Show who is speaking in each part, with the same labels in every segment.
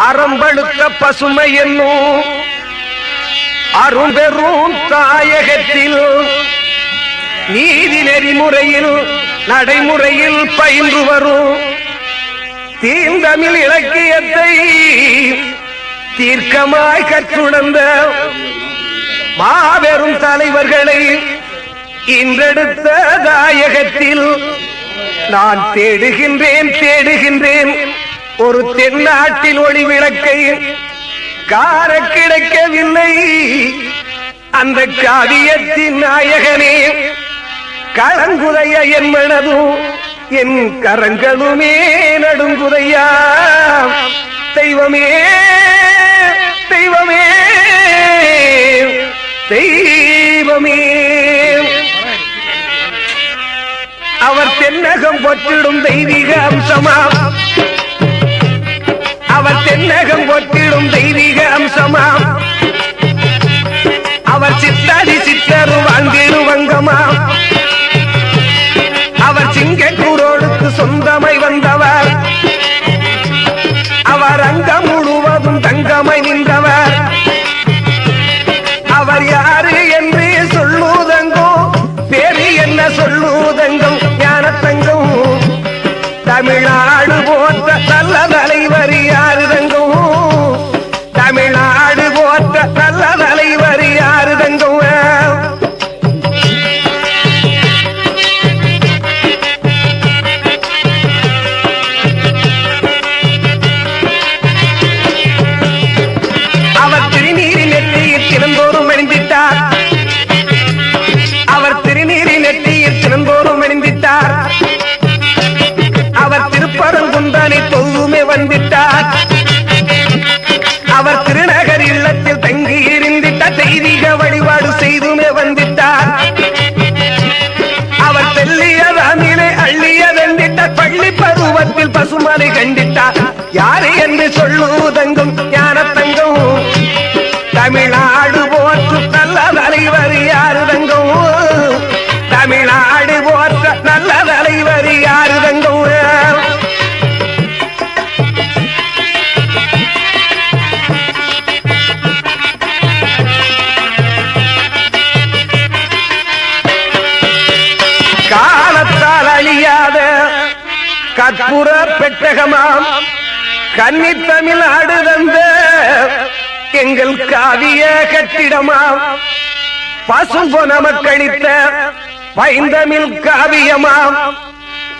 Speaker 1: அறம்பழுத்த பசுமை என்னும் அரும்பெரும் தாயகத்தில் நீதி நெறிமுறையில் நடைமுறையில் பயின்று வரும் தீந்தமிழ் இலக்கியத்தை தீர்க்கமாய் கற்றுணர்ந்த மாபெரும் தலைவர்களை இன்றெடுத்த தாயகத்தில் நான் தேடுகின்றேன் ஒரு தென்னாட்டில் ஒளி விளக்கை கார கிடைக்கவில்லை. அந்த காவியத்தின் நாயகனே களங்குதைய என் மனதும் என் கரங்களுமே நடுங்குதையா. தெய்வமே தெய்வமே தெய்வமே அவர் தென்னகம் பொற்றிடும் தெய்வீக அம்சமா, அவர் தென்னகம் பொற்றிடும் தெய்வீக அம்சமா, அவர் சித்தாடி சித்தரு வாழ்ந்திடு வங்கமா, அவர் சிங்கக்கூரோடுக்கு சொந்தமை வந்தவர், அவர் அங்கம் முழுவதும் தங்கமை நின்றவர். அவர் யாரு என்று சொல்லுதங்கோ, பேரு என்ன சொல்லுதங்கம் ஞானத்தங்கம். தமிழ்நாடு போற்ற நல்ல தலைவர் யாருதங்கும், தமிழ்நாடு போற்ற நல்ல தலைவர் யாருதங்கும். அவர் திருநீரி நெற்றியில் தினந்தோறும் அணிந்திட்டார், அவர் திருநீரி நெற்றியில் தினந்தோறும் அணிந்திட்டார். அவர் திருப்பரங்குந்தனை தொழுமே வந்திட்டார், அவர் திருநகர் இல்லத்தில் தங்கி இருந்திட்ட தெய்வீக வழிபாடு செய்துமே வந்திட்டார். அவர் தெல்லிய தமிழை அள்ளிய தந்திட்ட பள்ளி பருவத்தில் பசுமலை கண்டிட்டார். யாரு என்று சொல்லுதங்கும் ஞானத்தங்கும், தமிழ்நாடு போற்று நல்ல தலைவர் யாருதங்கும், தமிழ்நாடு போற்ற நல்ல தலைவர் யாருதங்கும். காலத்தால் அழியாத கற்பூர பெட்டகமாம் கன்னி தமிழ்நாடு தந்த எங்கள் காவிய கட்டிடமாம், பசும்பொன மக்களித்த பைந்தமிழ் காவியமாம்,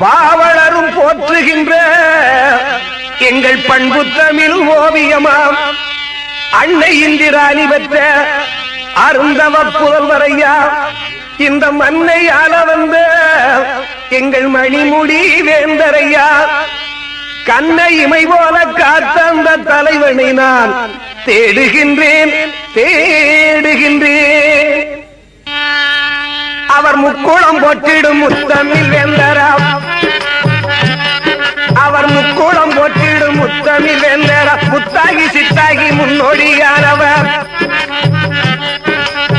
Speaker 1: பாவலரும் போற்றுகின்ற எங்கள் பண்பு தமிழ் ஓவியமாம், அன்னை இந்திராணி பெற்ற அருந்தவ புதல்வரையா, இந்த மண்ணை ஆள வந்த எங்கள் மணிமுடி வேந்தரையா, கண்ணை இமை போல காத்த அந்த தலைவனை நான் தேடுகின்றேன். அவர் முக்குளம் போற்றிடும் முத்தமிழ் வேந்தராம், அவர் முக்குளம் போற்றிடும் முத்தமிழ் வேந்தரா, முத்தாகி சித்தாகி முன்னோடியானவர்,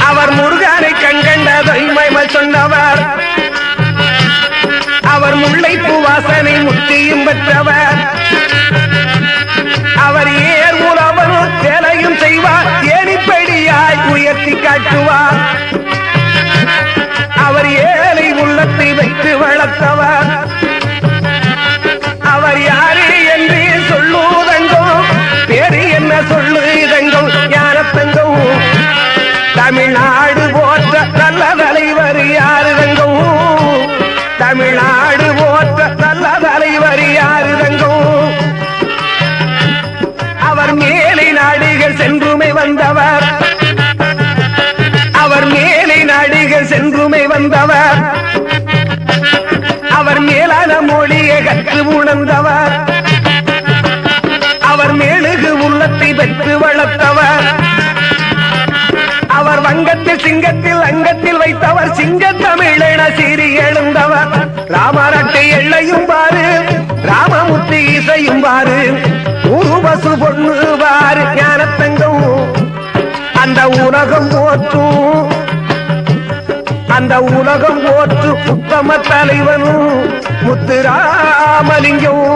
Speaker 1: அவர் முருகனை கண்கண்ட தொய்மைமல் சொன்னவர், அவர் முல்லைப்பூ வாசனை முத்தியும் பெற்றவர், அவர் ஏர் உறவர் வேலையும் செய்வார், ஏணிப்படியாய் உயர்த்தி காட்டுவார், அவர் ஏழை உள்ளத்தை வைத்து வளர்த்தவர். அவர் யாரு என்று சொல்லுதங்கோ, பேரு என்ன சொல்லுதங்கோ ஞானத்தங்கோ, தமிழ்நாடு போற்ற நல்ல தலைவர் யாருதங்கோ, தமிழ்நாடு போற்ற நல்ல தலைவர் யாருதங்கோ. அவர் மேலை நாடுகள் சென்றுமை வந்தவர், அவர் மேலை நாடுகள் சென்றுமை வந்தவர், அவர் மேலான மொழியை கற்று உணர்ந்தவர், அவர் மேலுகு உள்ளத்தை பெற்று வளர்த்தவர், அவர் வங்கத்தில் சிங்கத்தில் அங்கத்தில் வைத்தவர், சிங்க தமிழென சீறி எழுந்தவர், ராமரட்டை எல்லையும் பாரு, ராமமுத்தி இசையும் பாரு, உருவசு பொண்ணு பாரு ஞானத்தங்கம். அந்த உலகம் போற்றும், அந்த உலகம் போற்று உத்தம தலைவனும் முத்துராமலிங்கம்.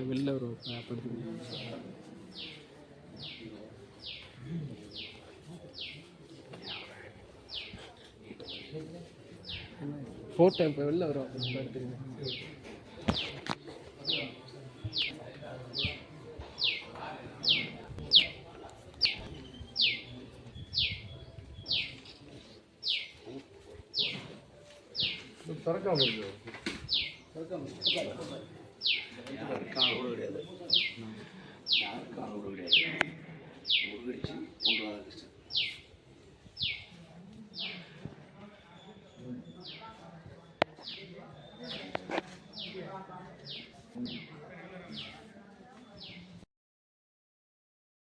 Speaker 2: வெளில ஒரு படுத்து ஃபோட்டோ இப்போ வெளில வரும் எடுத்துக்கணும்.
Speaker 3: திறக்காம இருக்கு, திறக்காம
Speaker 4: காணோடு கிடையாது, யாரும் காணோடு கிடையாது. முருகடிச்சு ஒன்றாவது கிருஷ்ணன்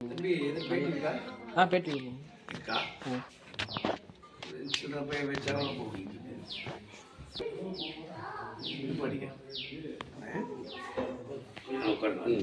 Speaker 4: தம்பி எது பேட்டி இருக்கா?
Speaker 2: பேட்டி
Speaker 4: இருக்கா? சின்ன பையன் வச்சாலும் போகிட்டு படிக்க உட்காந்து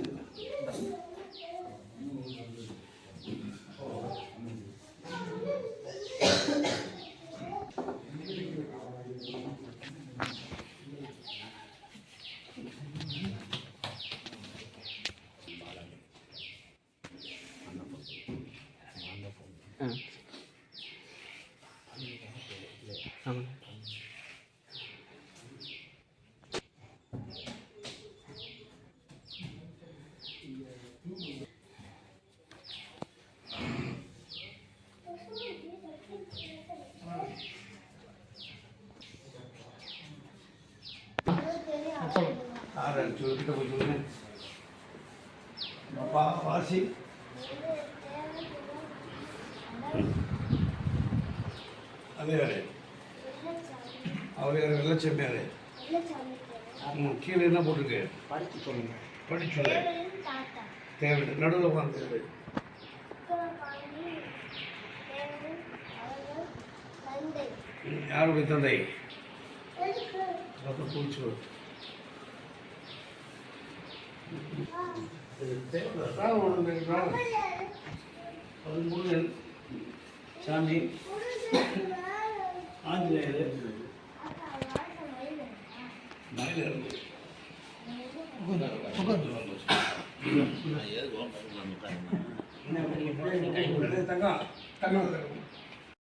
Speaker 2: ஆமாம்.
Speaker 4: கிட்ட போய் சொல்லுங்க. வாசி அதே வேறு அவர் யார் வெள்ளச்செம்மையார். கீழே என்ன போட்டிருக்கு? படிச்சு சொல்லுங்க. படிச்சு சொல்லு. தேவை நடுவில் உட்காந்து யாருடைய தந்தை? பூச்சி தேவை முருகன் சாமி ஆஞ்சநேயர் தங்கம்